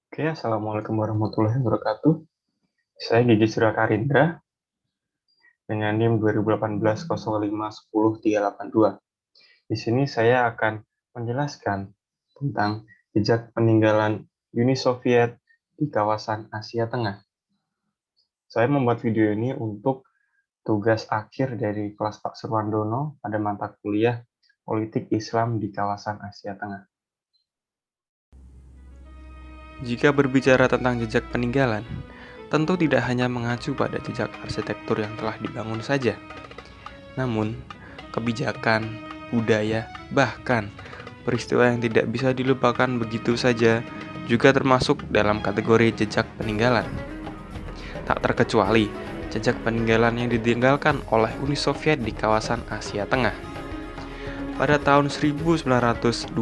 Oke, Assalamualaikum warahmatullahi wabarakatuh. Saya Gigi Surakarindra dengan NIM 2018 05 10 382. Di sini saya akan menjelaskan tentang jejak peninggalan Uni Soviet di kawasan Asia Tengah. Saya membuat video ini untuk tugas akhir dari kelas Pak Surwandono pada mata kuliah Politik Islam di kawasan Asia Tengah. Jika berbicara tentang jejak peninggalan, tentu tidak hanya mengacu pada jejak arsitektur yang telah dibangun saja. Namun, kebijakan, budaya, bahkan peristiwa yang tidak bisa dilupakan begitu saja juga termasuk dalam kategori jejak peninggalan. Tak terkecuali jejak peninggalan yang ditinggalkan oleh Uni Soviet di kawasan Asia Tengah. Pada tahun 1922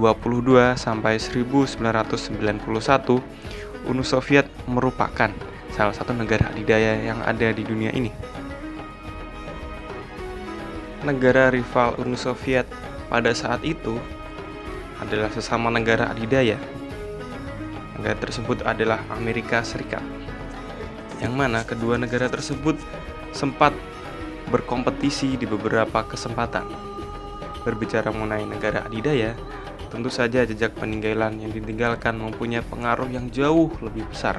sampai 1991, Uni Soviet merupakan salah satu negara adidaya yang ada di dunia ini. Negara rival Uni Soviet pada saat itu adalah sesama negara adidaya. Negara tersebut adalah Amerika Serikat, yang mana kedua negara tersebut sempat berkompetisi di beberapa kesempatan. Berbicara mengenai negara adidaya, tentu saja jejak peninggalan yang ditinggalkan mempunyai pengaruh yang jauh lebih besar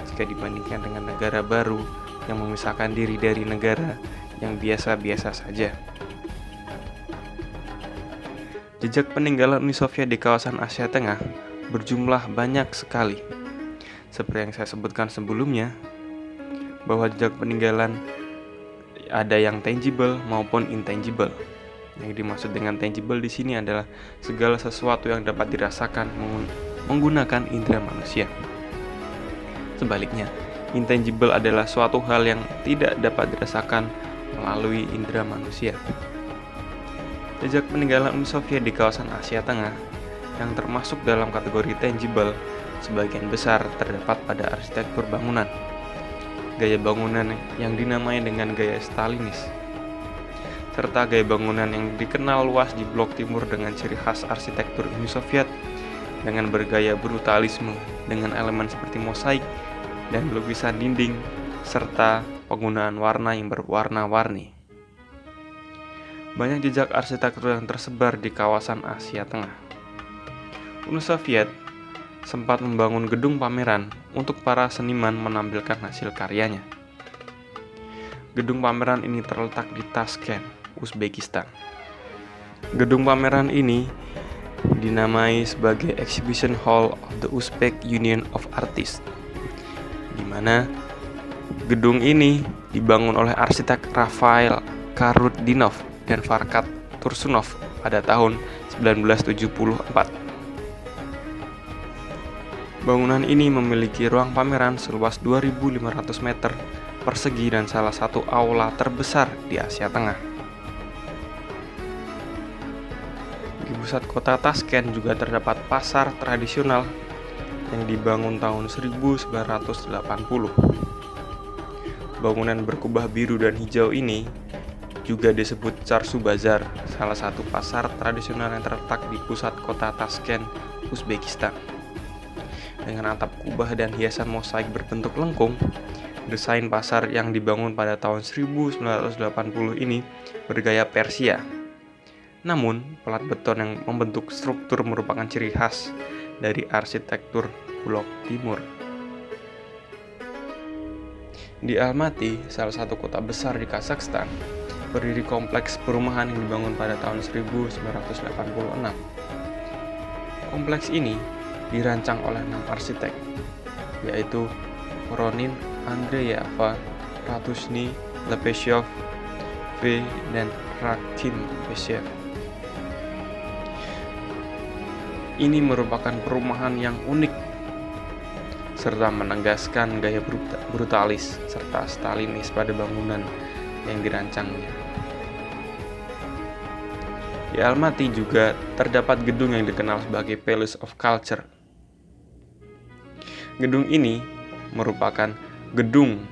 jika dibandingkan dengan negara baru yang memisahkan diri dari negara yang biasa-biasa saja. Jejak peninggalan Uni Soviet di kawasan Asia Tengah berjumlah banyak sekali. Seperti yang saya sebutkan sebelumnya, bahwa jejak peninggalan ada yang tangible maupun intangible. Yang dimaksud dengan tangible di sini adalah segala sesuatu yang dapat dirasakan menggunakan indera manusia. Sebaliknya, intangible adalah suatu hal yang tidak dapat dirasakan melalui indera manusia. Jejak peninggalan Uni Soviet di kawasan Asia Tengah yang termasuk dalam kategori tangible sebagian besar terdapat pada arsitektur bangunan. Gaya bangunan yang dinamai dengan gaya Stalinis, serta gaya bangunan yang dikenal luas di blok timur dengan ciri khas arsitektur Uni Soviet dengan bergaya brutalisme dengan elemen seperti mosaik dan lukisan dinding serta penggunaan warna yang berwarna-warni. Banyak jejak arsitektur yang tersebar di kawasan Asia Tengah. Uni Soviet sempat membangun gedung pameran untuk para seniman menampilkan hasil karyanya. Gedung pameran ini terletak di Tashkent, Uzbekistan. Gedung pameran ini dinamai sebagai Exhibition Hall of the Uzbek Union of Artists, di mana gedung ini dibangun oleh arsitek Rafael Karudinov dan Farkad Tursunov pada tahun 1974. Bangunan ini memiliki ruang pameran seluas 2.500 meter persegi dan salah satu aula terbesar di Asia Tengah. Di pusat kota Tashkent juga terdapat pasar tradisional yang dibangun tahun 1980. Bangunan berkubah biru dan hijau ini juga disebut Charsu Bazar, salah satu pasar tradisional yang terletak di pusat kota Tashkent, Uzbekistan. Dengan atap kubah dan hiasan mosaik berbentuk lengkung, desain pasar yang dibangun pada tahun 1980 ini bergaya Persia. Namun, pelat beton yang membentuk struktur merupakan ciri khas dari arsitektur blok timur. Di Almaty, salah satu kota besar di Kazakhstan, berdiri kompleks perumahan yang dibangun pada tahun 1986. Kompleks ini dirancang oleh 6 arsitek, yaitu Voronin, Andreyeva, Ratushny, Lepeshov, V, dan Rakhim Peshev. Ini merupakan perumahan yang unik serta menegaskan gaya brutalis serta Stalinis pada bangunan yang dirancangnya. Di Almaty juga terdapat gedung yang dikenal sebagai Palace of Culture. Gedung ini merupakan gedung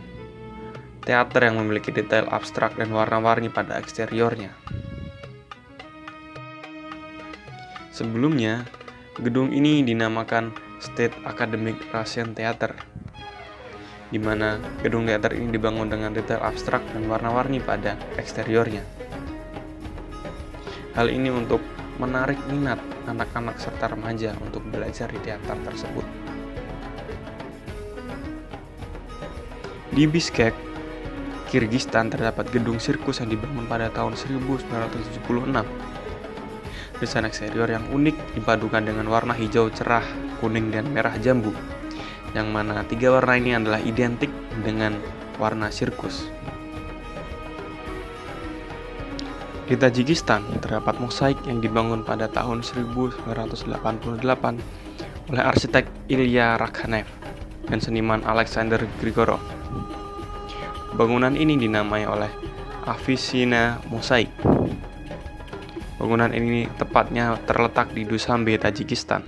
teater yang memiliki detail abstrak dan warna-warni pada eksteriornya. Sebelumnya, gedung ini dinamakan State Academic Russian Theater, di mana gedung teater ini dibangun dengan detail abstrak dan warna-warni pada eksteriornya. Hal ini untuk menarik minat anak-anak serta remaja untuk belajar di teater tersebut. Di Bishkek, Kirgistan, terdapat gedung sirkus yang dibangun pada tahun 1976. Desain eksterior yang unik dipadukan dengan warna hijau cerah, kuning, dan merah jambu, yang mana tiga warna ini adalah identik dengan warna sirkus. Di Tajikistan, terdapat mosaik yang dibangun pada tahun 1988 oleh arsitek Ilya Rakhanev dan seniman Alexander Grigorov. Bangunan ini dinamai oleh Afisina Mosaik. Bangunan ini tepatnya terletak di Dushanbe, Tajikistan.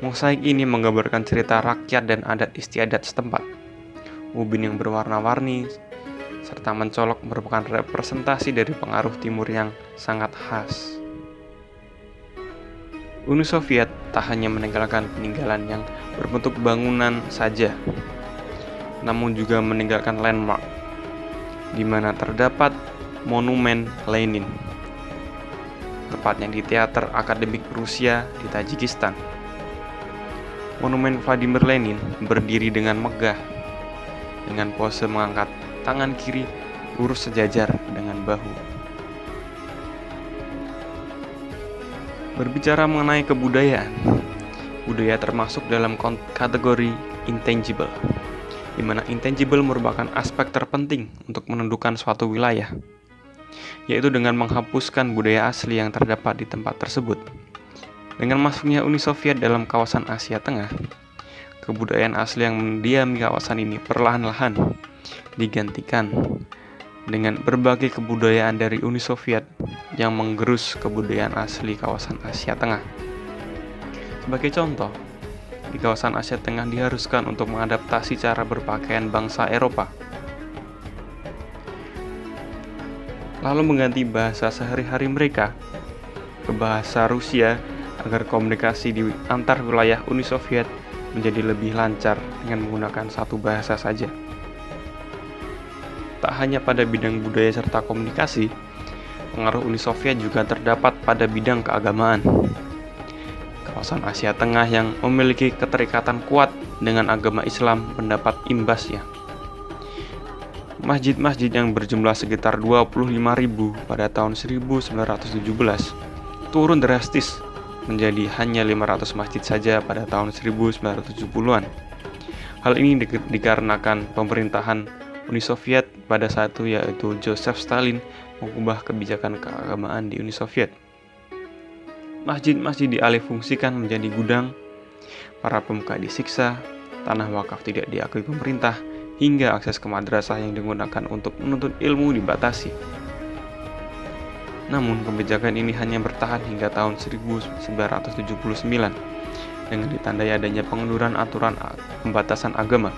Mosaik ini menggambarkan cerita rakyat dan adat istiadat setempat. Ubin yang berwarna-warni serta mencolok merupakan representasi dari pengaruh timur yang sangat khas. Uni Soviet tak hanya meninggalkan peninggalan yang berbentuk bangunan saja, namun juga meninggalkan landmark, di mana terdapat monumen Lenin, tepatnya di Teater Akademik Rusia di Tajikistan. Monumen Vladimir Lenin berdiri dengan megah, dengan pose mengangkat tangan kiri lurus sejajar dengan bahu. Berbicara mengenai kebudayaan, budaya termasuk dalam kategori intangible, di mana intangible merupakan aspek terpenting untuk menentukan suatu wilayah, yaitu dengan menghapuskan budaya asli yang terdapat di tempat tersebut. Dengan masuknya Uni Soviet dalam kawasan Asia Tengah, kebudayaan asli yang mendiami kawasan ini perlahan-lahan digantikan dengan berbagai kebudayaan dari Uni Soviet yang menggerus kebudayaan asli kawasan Asia Tengah. Sebagai contoh, di kawasan Asia Tengah diharuskan untuk mengadaptasi cara berpakaian bangsa Eropa, lalu mengganti bahasa sehari-hari mereka ke bahasa Rusia agar komunikasi di antar wilayah Uni Soviet menjadi lebih lancar dengan menggunakan satu bahasa saja. Tak hanya pada bidang budaya serta komunikasi, pengaruh Uni Soviet juga terdapat pada bidang keagamaan. Kawasan Asia Tengah yang memiliki keterikatan kuat dengan agama Islam mendapat imbasnya. Masjid-masjid yang berjumlah sekitar 25.000 pada tahun 1917 turun drastis menjadi hanya 500 masjid saja pada tahun 1970-an. Hal ini dikarenakan pemerintahan Uni Soviet pada saat itu, yaitu Joseph Stalin, mengubah kebijakan keagamaan di Uni Soviet. Masjid-masjid dialihfungsikan menjadi gudang, para pemuka disiksa, tanah wakaf tidak diakui pemerintah, hingga akses ke madrasah yang digunakan untuk menuntut ilmu dibatasi. Namun kebijakan ini hanya bertahan hingga tahun 1979 dengan ditandai adanya pengunduran aturan pembatasan agama.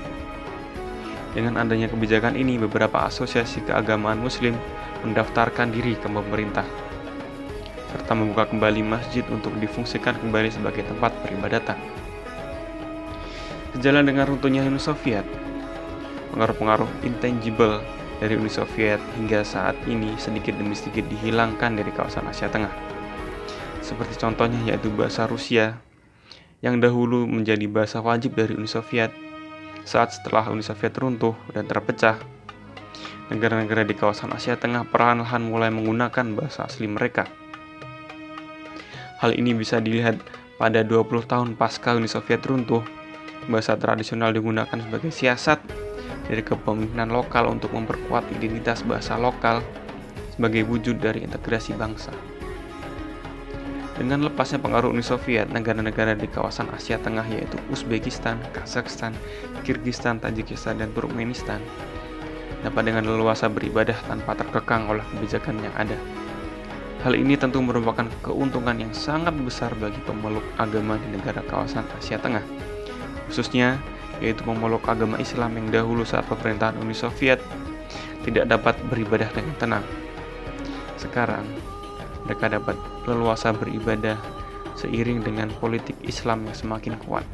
Dengan adanya kebijakan ini, beberapa asosiasi keagamaan Muslim mendaftarkan diri ke pemerintah, serta membuka kembali masjid untuk difungsikan kembali sebagai tempat peribadatan. Sejalan dengan runtuhnya Uni Soviet, pengaruh-pengaruh intangible dari Uni Soviet hingga saat ini sedikit demi sedikit dihilangkan dari kawasan Asia Tengah. Seperti contohnya yaitu bahasa Rusia, yang dahulu menjadi bahasa wajib dari Uni Soviet. Saat setelah Uni Soviet runtuh dan terpecah, negara-negara di kawasan Asia Tengah perlahan-lahan mulai menggunakan bahasa asli mereka. Hal ini bisa dilihat pada 20 tahun pasca Uni Soviet runtuh, bahasa tradisional digunakan sebagai siasat dari kepemimpinan lokal untuk memperkuat identitas bahasa lokal sebagai wujud dari integrasi bangsa. Dengan lepasnya pengaruh Uni Soviet, negara-negara di kawasan Asia Tengah yaitu Uzbekistan, Kazakhstan, Kirgistan, Tajikistan, dan Turkmenistan dapat dengan leluasa beribadah tanpa terkekang oleh kebijakan yang ada. Hal ini tentu merupakan keuntungan yang sangat besar bagi pemeluk agama di negara kawasan Asia Tengah, khususnya yaitu pemeluk agama Islam yang dahulu saat pemerintahan Uni Soviet tidak dapat beribadah dengan tenang. Sekarang, mereka dapat leluasa beribadah seiring dengan politik Islam yang semakin kuat.